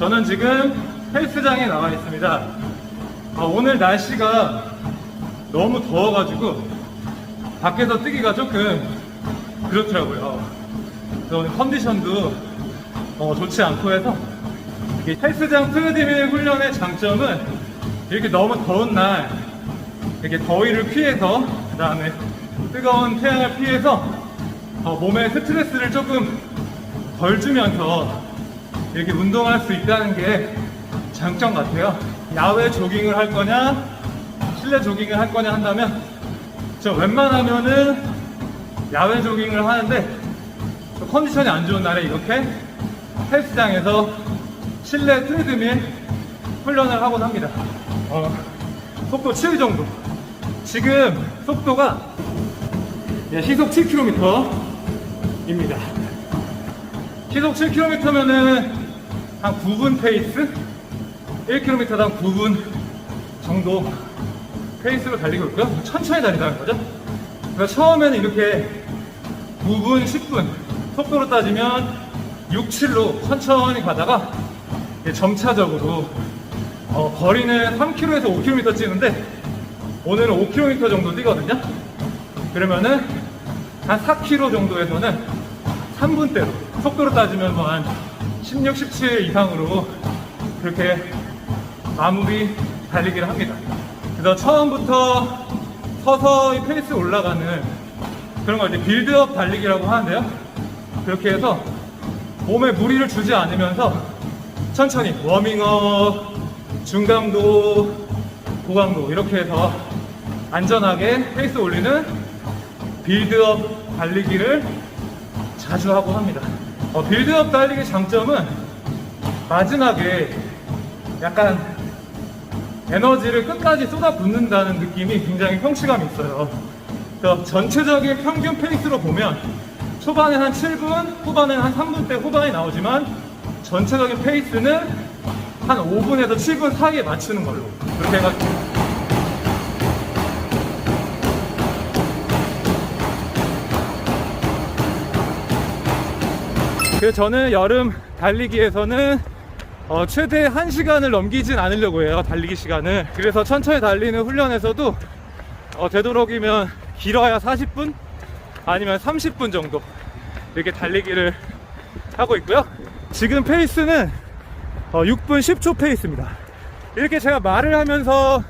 저는 지금 헬스장에 나와 있습니다. 오늘 날씨가 너무 더워가지고 밖에서 뛰기가 조금 그렇더라고요. 그래서 컨디션도 좋지 않고 해서 헬스장 트레드밀 훈련의 장점은 이렇게 너무 더운 날 이렇게 더위를 피해서, 그 다음에 뜨거운 태양을 피해서 몸에 스트레스를 조금 덜 주면서 이렇게 운동할 수 있다는 게 장점 같아요. 야외 조깅을 할 거냐 실내 조깅을 할 거냐 한다면 저 웬만하면은 야외 조깅을 하는데 컨디션이 안 좋은 날에 이렇게 헬스장에서 실내 트레드밀 훈련을 하곤 합니다. 속도 7 정도. 지금 속도가 시속 7km입니다. 시속 7km면은 한 9분 페이스? 1km당 9분 정도 페이스로 달리고 있고요. 천천히 달린다는 거죠. 그래서 처음에는 이렇게 9분, 10분 속도로 따지면 6, 7로 천천히 가다가 점차적으로 거리는 3km에서 5km 뛰는데 오늘은 5km 정도 뛰거든요. 그러면은 한 4km 정도에서는 3분대로 속도로 따지면 뭐 한 16, 17 이상으로 그렇게 마무리 달리기를 합니다. 그래서 처음부터 서서히 페이스 올라가는 그런 걸 이제 빌드업 달리기라고 하는데요. 그렇게 해서 몸에 무리를 주지 않으면서 천천히 워밍업, 중강도, 고강도 이렇게 해서 안전하게 페이스 올리는 빌드업 달리기를 자주 하고 합니다. 빌드업 달리기 장점은 마지막에 약간 에너지를 끝까지 쏟아붓는다는 느낌이 굉장히 성취감이 있어요. 그래서 전체적인 평균 페이스로 보면 초반에 한 7분, 후반에 한 3분대 후반이 나오지만 전체적인 페이스는 한 5분에서 7분 사이에 맞추는 걸로 그렇게 해가지고 그래서 저는 여름 달리기에서는 최대 1시간을 넘기진 않으려고 해요. 달리기 시간을. 그래서 천천히 달리는 훈련에서도 되도록이면 길어야 40분 아니면 30분 정도 이렇게 달리기를 하고 있고요. 지금 페이스는 6분 10초 페이스입니다. 이렇게 제가 말을 하면서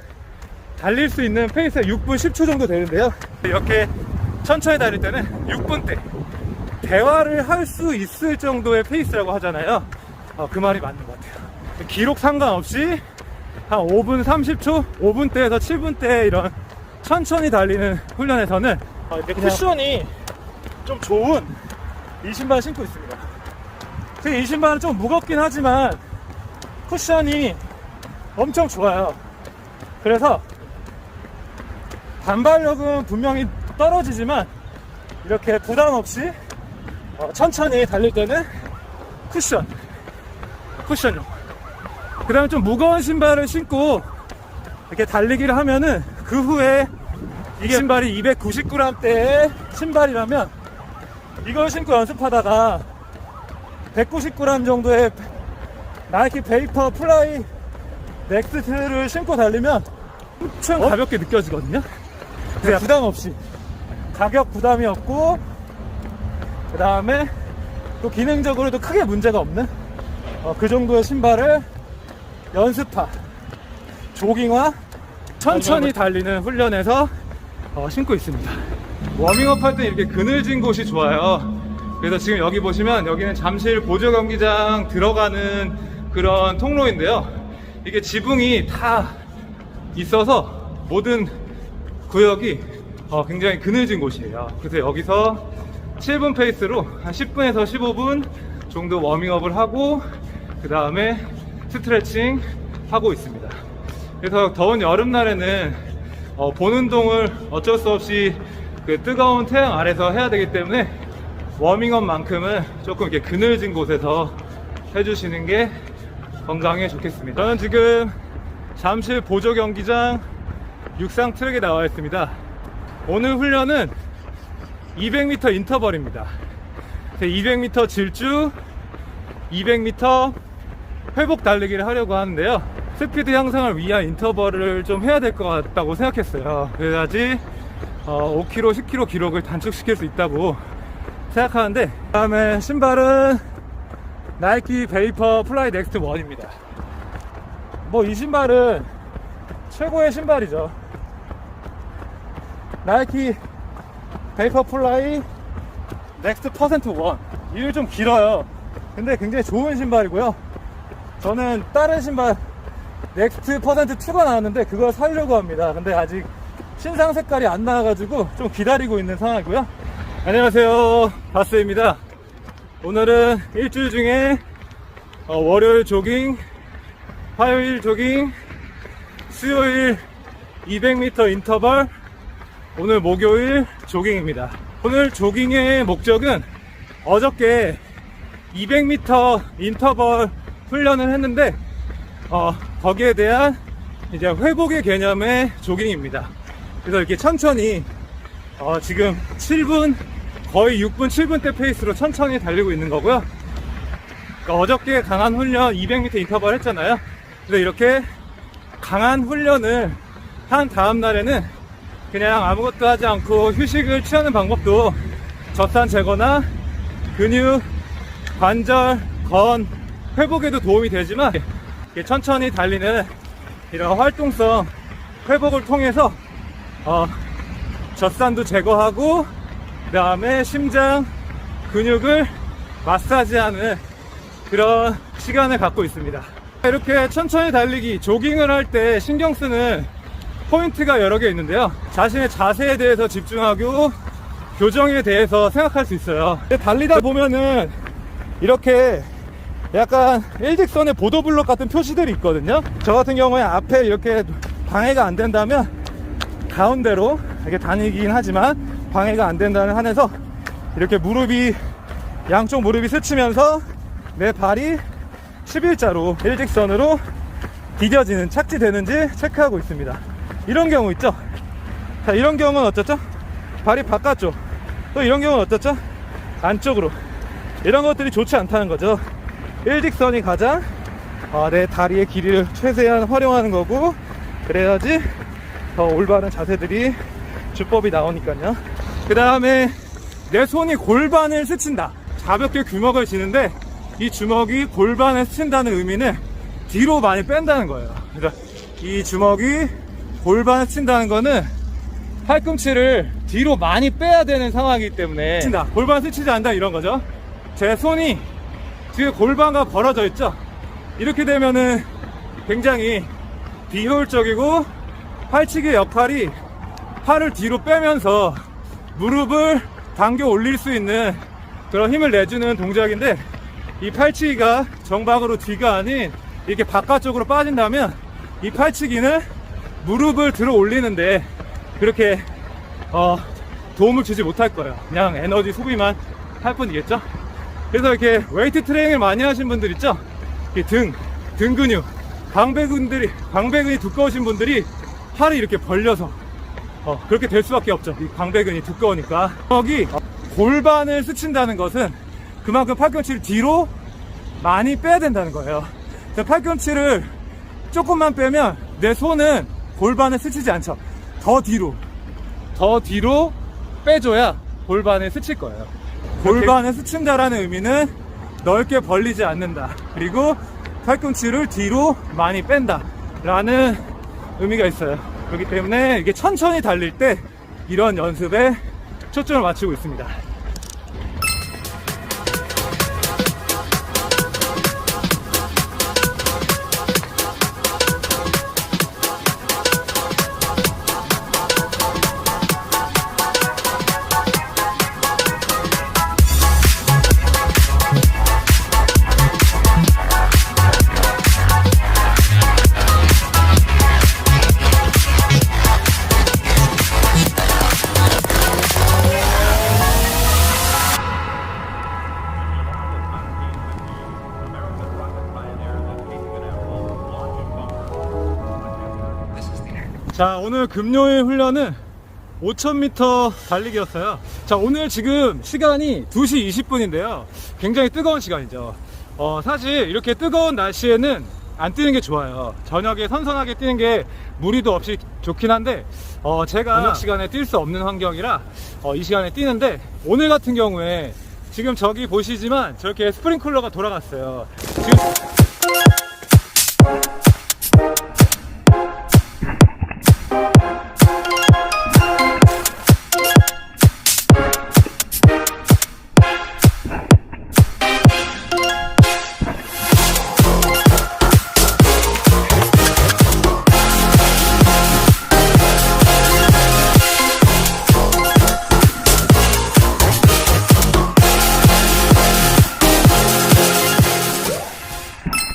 달릴 수 있는 페이스가 6분 10초 정도 되는데요. 이렇게 천천히 달릴 때는 6분대 대화를 할 수 있을 정도의 페이스라고 하잖아요. 그 말이 맞는 것 같아요. 기록 상관없이 한 5분 30초, 5분대에서 7분대 이런 천천히 달리는 훈련에서는 이렇게 쿠션이 좀 좋은 이 신발을 신고 있습니다. 이 신발은 좀 무겁긴 하지만 쿠션이 엄청 좋아요. 그래서 단발력은 분명히 떨어지지만 이렇게 부담 없이 천천히 달릴 때는 쿠션용. 그 다음에 좀 무거운 신발을 신고 이렇게 달리기를 하면은 그 후에 이게 신발이 290g대의 신발이라면 이걸 신고 연습하다가 190g 정도의 나이키 베이퍼 플라이 넥스트를 신고 달리면 엄청 가볍게 느껴지거든요. 그냥 부담 없이 가격 부담이 없고 그 다음에 또 기능적으로도 크게 문제가 없는 그 정도의 신발을 연습화, 조깅화, 천천히 달리는 훈련에서 신고 있습니다. 워밍업 할 때 이렇게 그늘진 곳이 좋아요. 그래서 지금 여기 보시면 여기는 잠실 보조경기장 들어가는 그런 통로인데요. 이게 지붕이 다 있어서 모든 구역이 굉장히 그늘진 곳이에요. 그래서 여기서 7분 페이스로 한 10분에서 15분 정도 워밍업을 하고 그 다음에 스트레칭 하고 있습니다. 그래서 더운 여름날에는 본 운동을 어쩔 수 없이 그 뜨거운 태양 아래서 해야 되기 때문에 워밍업만큼은 조금 이렇게 그늘진 곳에서 해주시는 게 건강에 좋겠습니다. 저는 지금 잠실 보조경기장 육상 트랙에 나와 있습니다. 오늘 훈련은 200m 인터벌입니다. 200m 질주, 200m 회복 달리기를 하려고 하는데요. 스피드 향상을 위한 인터벌을 좀 해야 될 것 같다고 생각했어요. 그래야지 5km, 10km 기록을 단축시킬 수 있다고 생각하는데, 그 다음에 신발은 나이키 베이퍼 플라이 넥스트 1입니다. 뭐 이 신발은 최고의 신발이죠. 나이키 베이퍼 플라이 넥스트 퍼센트 1. 이게 좀 길어요. 근데 굉장히 좋은 신발이고요. 저는 다른 신발 넥스트 퍼센트 2가 나왔는데 그걸 사려고 합니다. 근데 아직 신상 색깔이 안 나와가지고 좀 기다리고 있는 상황이고요. 안녕하세요, 바스입니다. 오늘은 일주일 중에 월요일 조깅, 화요일 조깅, 수요일 200m 인터벌, 오늘 목요일 조깅입니다. 오늘 조깅의 목적은 어저께 200m 인터벌 훈련을 했는데 거기에 대한 이제 회복의 개념의 조깅입니다. 그래서 이렇게 천천히 지금 7분, 거의 6분, 7분대 페이스로 천천히 달리고 있는 거고요. 그러니까 어저께 강한 훈련 200m 인터벌 했잖아요. 그래서 이렇게 강한 훈련을 한 다음 날에는 그냥 아무것도 하지 않고 휴식을 취하는 방법도 젖산 제거나 근육, 관절, 건 회복에도 도움이 되지만, 천천히 달리는 이런 활동성 회복을 통해서 젖산도 제거하고 그 다음에 심장 근육을 마사지하는 그런 시간을 갖고 있습니다. 이렇게 천천히 달리기, 조깅을 할 때 신경 쓰는 포인트가 여러 개 있는데요. 자신의 자세에 대해서 집중하고 교정에 대해서 생각할 수 있어요. 달리다 보면은 이렇게 약간 일직선의 보도블록 같은 표시들이 있거든요. 저 같은 경우에 앞에 이렇게 방해가 안 된다면 가운데로 이렇게 다니긴 하지만 방해가 안 된다는 한에서 이렇게 양쪽 무릎이 스치면서 내 발이 11자로 일직선으로 디뎌지는, 착지되는지 체크하고 있습니다. 이런 경우 있죠. 자, 이런 경우는 어떻죠? 발이 바깥쪽. 또 이런 경우는 어떻죠? 안쪽으로. 이런 것들이 좋지 않다는 거죠. 일직선이 가장 내 다리의 길이를 최대한 활용하는 거고, 그래야지 더 올바른 자세들이 주법이 나오니까요. 그 다음에 내 손이 골반을 스친다. 가볍게 주먹을 쥐는데 이 주먹이 골반을 스친다는 의미는 뒤로 많이 뺀다는 거예요. 그래서 이 주먹이 골반을 스친다는 거는 팔꿈치를 뒤로 많이 빼야 되는 상황이기 때문에 스친다, 골반 스치지 않는다, 이런 거죠. 제 손이 뒤에 골반과 벌어져 있죠. 이렇게 되면은 굉장히 비효율적이고 팔치기의 역할이 팔을 뒤로 빼면서 무릎을 당겨 올릴 수 있는 그런 힘을 내주는 동작인데, 이 팔치기가 정박으로 뒤가 아닌 이렇게 바깥쪽으로 빠진다면 이 팔치기는 무릎을 들어 올리는데 그렇게 도움을 주지 못할 거예요. 그냥 에너지 소비만 할 뿐이겠죠. 그래서 이렇게 웨이트 트레이닝을 많이 하신 분들 있죠. 등 근육, 광배근이 두꺼우신 분들이 팔을 이렇게 벌려서 그렇게 될 수밖에 없죠. 이 광배근이 두꺼우니까. 여기 골반을 스친다는 것은 그만큼 팔꿈치를 뒤로 많이 빼야 된다는 거예요. 팔꿈치를 조금만 빼면 내 손은 골반을 스치지 않죠. 더 뒤로 빼줘야 골반에 스칠 거예요. 골반을 스친다라는 의미는 넓게 벌리지 않는다, 그리고 팔꿈치를 뒤로 많이 뺀다 라는 의미가 있어요. 그렇기 때문에 이게 천천히 달릴 때 이런 연습에 초점을 맞추고 있습니다. 자, 오늘 금요일 훈련은 5000m 달리기였어요. 자, 오늘 지금 시간이 2시 20분인데요. 굉장히 뜨거운 시간이죠. 사실 이렇게 뜨거운 날씨에는 안 뛰는 게 좋아요. 저녁에 선선하게 뛰는 게 무리도 없이 좋긴 한데 제가 저녁 시간에 뛸 수 없는 환경이라 이 시간에 뛰는데, 오늘 같은 경우에 지금 저기 보시지만 저렇게 스프링클러가 돌아갔어요. 지금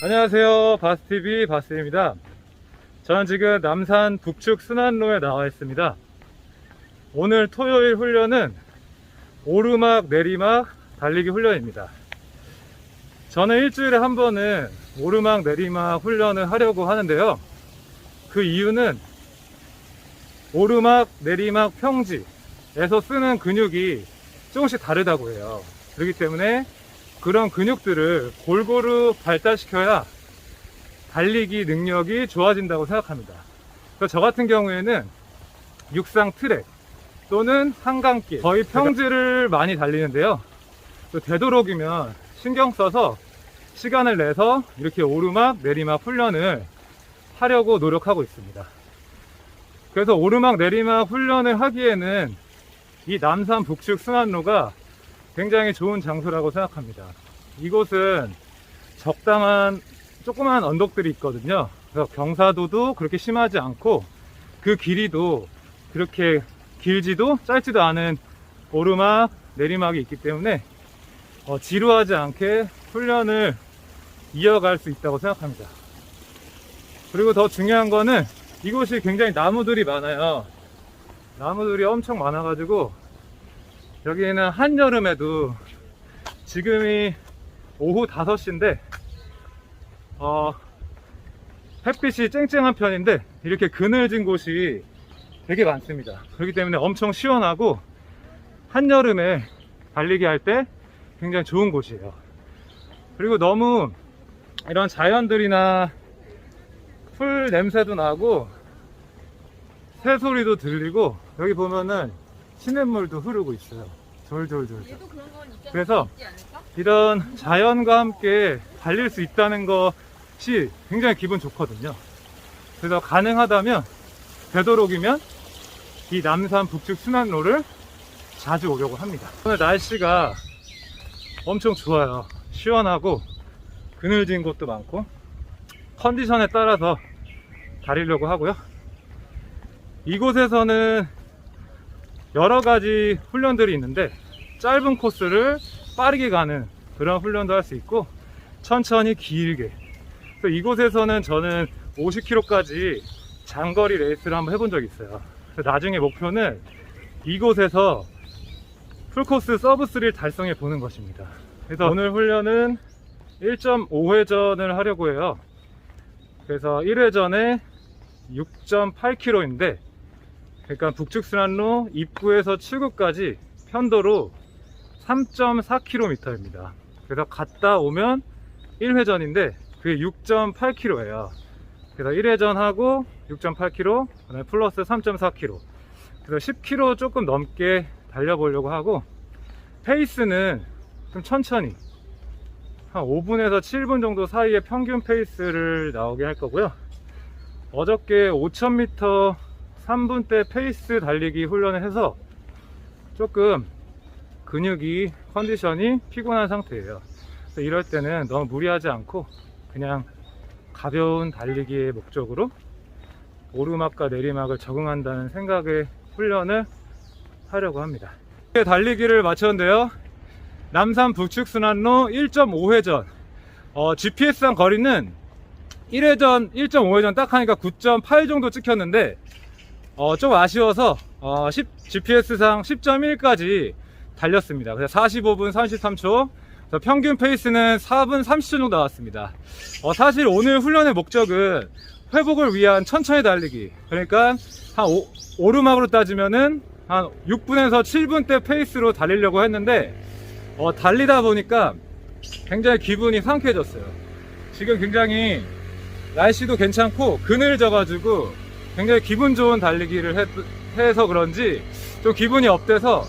안녕하세요, 바스TV 바스입니다. 저는 지금 남산 북측 순환로에 나와 있습니다. 오늘 토요일 훈련은 오르막 내리막 달리기 훈련입니다. 저는 일주일에 한 번은 오르막 내리막 훈련을 하려고 하는데요, 그 이유는 오르막 내리막 평지에서 쓰는 근육이 조금씩 다르다고 해요. 그렇기 때문에 그런 근육들을 골고루 발달시켜야 달리기 능력이 좋아진다고 생각합니다. 그래서 저 같은 경우에는 육상 트랙 또는 한강길, 거의 평지를 많이 달리는데요, 또 되도록이면 신경 써서 시간을 내서 이렇게 오르막 내리막 훈련을 하려고 노력하고 있습니다. 그래서 오르막 내리막 훈련을 하기에는 이 남산 북측 순환로가 굉장히 좋은 장소라고 생각합니다. 이곳은 적당한 조그만 언덕들이 있거든요. 그래서 경사도도 그렇게 심하지 않고 그 길이도 그렇게 길지도 짧지도 않은 오르막 내리막이 있기 때문에 지루하지 않게 훈련을 이어갈 수 있다고 생각합니다. 그리고 더 중요한 거는 이곳이 굉장히 나무들이 많아요. 나무들이 엄청 많아가지고 여기는 한여름에도, 지금이 오후 5시인데 햇빛이 쨍쨍한 편인데 이렇게 그늘진 곳이 되게 많습니다. 그렇기 때문에 엄청 시원하고 한여름에 달리기 할 때 굉장히 좋은 곳이에요. 그리고 너무 이런 자연들이나 풀 냄새도 나고 새소리도 들리고, 여기 보면은 시냇물도 흐르고 있어요. 졸졸졸. 그래서 이런 자연과 함께 달릴 수 있다는 것이 굉장히 기분 좋거든요. 그래서 가능하다면, 되도록이면 이 남산 북측 순환로를 자주 오려고 합니다. 오늘 날씨가 엄청 좋아요. 시원하고 그늘진 곳도 많고 컨디션에 따라서 달리려고 하고요. 이곳에서는 여러 가지 훈련들이 있는데, 짧은 코스를 빠르게 가는 그런 훈련도 할 수 있고, 천천히 길게. 그래서 이곳에서는 저는 50km까지 장거리 레이스를 한번 해본 적이 있어요. 그래서 나중에 목표는 이곳에서 풀코스 서브3를 달성해 보는 것입니다. 그래서 오늘 훈련은 1.5회전을 하려고 해요. 그래서 1회전에 6.8km인데, 그러니까 북측순환로 입구에서 출구까지 편도로 3.4km입니다. 그래서 갔다 오면 1회전인데 그게 6.8km예요. 그래서 1회전하고 6.8km, 그다음에 플러스 3.4km. 그래서 10km 조금 넘게 달려보려고 하고, 페이스는 좀 천천히 한 5분에서 7분 정도 사이에 평균 페이스를 나오게 할 거고요. 어저께 5000m 3분대 페이스 달리기 훈련을 해서 조금 근육이, 컨디션이 피곤한 상태예요. 그래서 이럴 때는 너무 무리하지 않고 그냥 가벼운 달리기의 목적으로 오르막과 내리막을 적응한다는 생각의 훈련을 하려고 합니다. 달리기를 마쳤는데요, 남산 북측 순환로 1.5회전, GPS상 거리는 1회전 1.5회전 딱 하니까 9.8 정도 찍혔는데 좀 아쉬워서 GPS상 10.1까지 달렸습니다. 그래서 45분 33초, 평균 페이스는 4분 30초 정도 나왔습니다. 사실 오늘 훈련의 목적은 회복을 위한 천천히 달리기, 그러니까 한 오르막으로 따지면은 한 6분에서 7분대 페이스로 달리려고 했는데 달리다 보니까 굉장히 기분이 상쾌해졌어요. 지금 굉장히 날씨도 괜찮고 그늘져가지고 굉장히 기분 좋은 달리기를 해서 그런지 좀 기분이 업돼서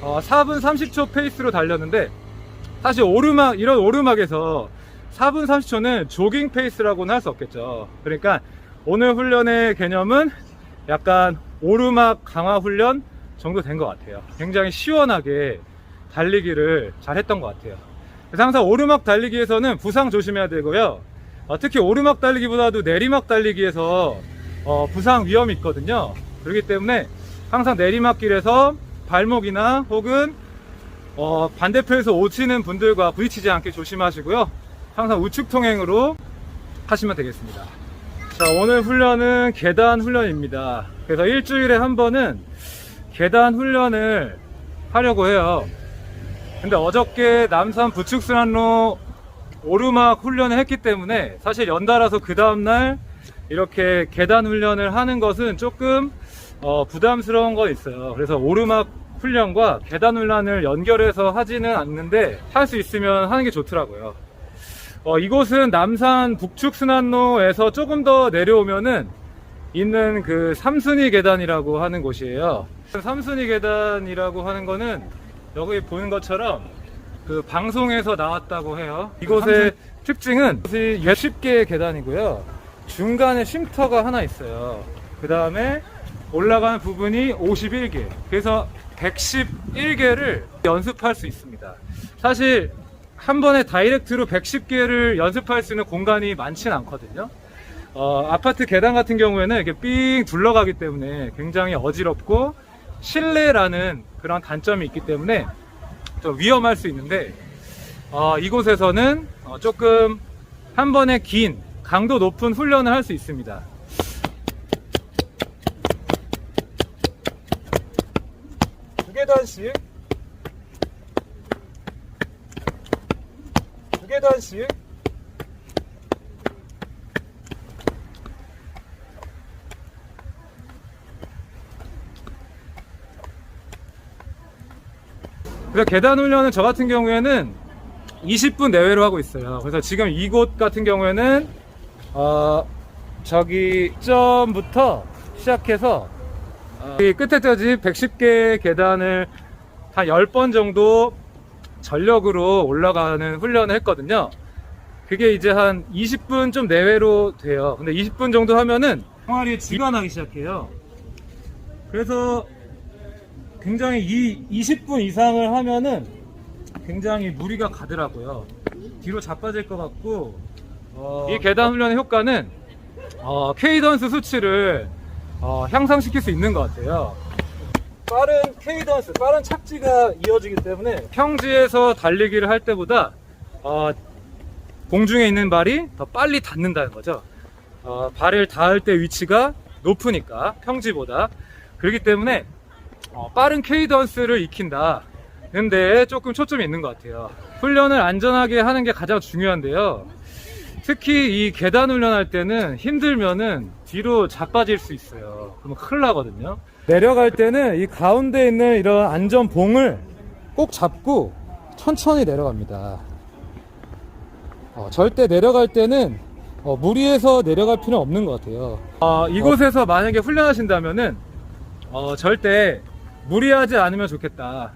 4분 30초 페이스로 달렸는데, 사실 이런 오르막에서 4분 30초는 조깅 페이스라고는 할 수 없겠죠. 그러니까 오늘 훈련의 개념은 약간 오르막 강화 훈련 정도 된 것 같아요. 굉장히 시원하게 달리기를 잘 했던 것 같아요. 그래서 항상 오르막 달리기에서는 부상 조심해야 되고요. 특히 오르막 달리기보다도 내리막 달리기에서 부상 위험이 있거든요. 그렇기 때문에 항상 내리막길에서 발목이나 혹은 반대편에서 오시는 분들과 부딪히지 않게 조심하시고요. 항상 우측 통행으로 하시면 되겠습니다. 자, 오늘 훈련은 계단 훈련입니다. 그래서 일주일에 한 번은 계단 훈련을 하려고 해요. 근데 어저께 남산 부축순환로 오르막 훈련을 했기 때문에 사실 연달아서 그 다음날 이렇게 계단 훈련을 하는 것은 조금 부담스러운 거 있어요. 그래서 오르막 훈련과 계단 훈련을 연결해서 하지는 않는데 할 수 있으면 하는 게 좋더라고요. 이곳은 남산 북축순환로에서 조금 더 내려오면은 있는 그 삼순위 계단이라고 하는 곳이에요. 삼순위 계단이라고 하는 거는 여기 보는 것처럼 그 방송에서 나왔다고 해요. 이곳의 특징은 60개의 계단이고요. 중간에 쉼터가 하나 있어요. 그 다음에 올라가는 부분이 51개. 그래서 111개를 연습할 수 있습니다. 사실 한 번에 다이렉트로 110개를 연습할 수 있는 공간이 많지는 않거든요. 아파트 계단 같은 경우에는 이렇게 삥 둘러가기 때문에 굉장히 어지럽고 실내라는 그런 단점이 있기 때문에 좀 위험할 수 있는데, 이곳에서는 조금 한 번에 긴 강도 높은 훈련을 할 수 있습니다. 두 계단씩 그래서 계단 훈련은 저 같은 경우에는 20분 내외로 하고 있어요. 그래서 지금 이곳 같은 경우에는 저기 점부터 시작해서 이 끝에까지 110개 계단을 한 10번 정도 전력으로 올라가는 훈련을 했거든요. 그게 이제 한 20분 좀 내외로 돼요. 근데 20분 정도 하면은 항아리에 쥐가 나기 시작해요. 그래서 굉장히 이 20분 이상을 하면은 굉장히 무리가 가더라고요. 뒤로 자빠질 것 같고, 이 계단 훈련의 효과는 케이던스 수치를 향상시킬 수 있는 것 같아요. 빠른 케이던스, 빠른 착지가 이어지기 때문에 평지에서 달리기를 할 때보다 공중에 있는 발이 더 빨리 닿는다는 거죠. 발을 닿을 때 위치가 높으니까 평지보다. 그렇기 때문에 빠른 케이던스를 익힌다. 근데 조금 초점이 있는 것 같아요. 훈련을 안전하게 하는 게 가장 중요한데요. 특히 이 계단 훈련할 때는 힘들면은 뒤로 자빠질 수 있어요. 그러면 큰일 나거든요. 내려갈 때는 이 가운데 있는 이런 안전봉을 꼭 잡고 천천히 내려갑니다. 절대 내려갈 때는 무리해서 내려갈 필요는 없는 것 같아요. 이곳에서 만약에 훈련하신다면은 절대 무리하지 않으면 좋겠다.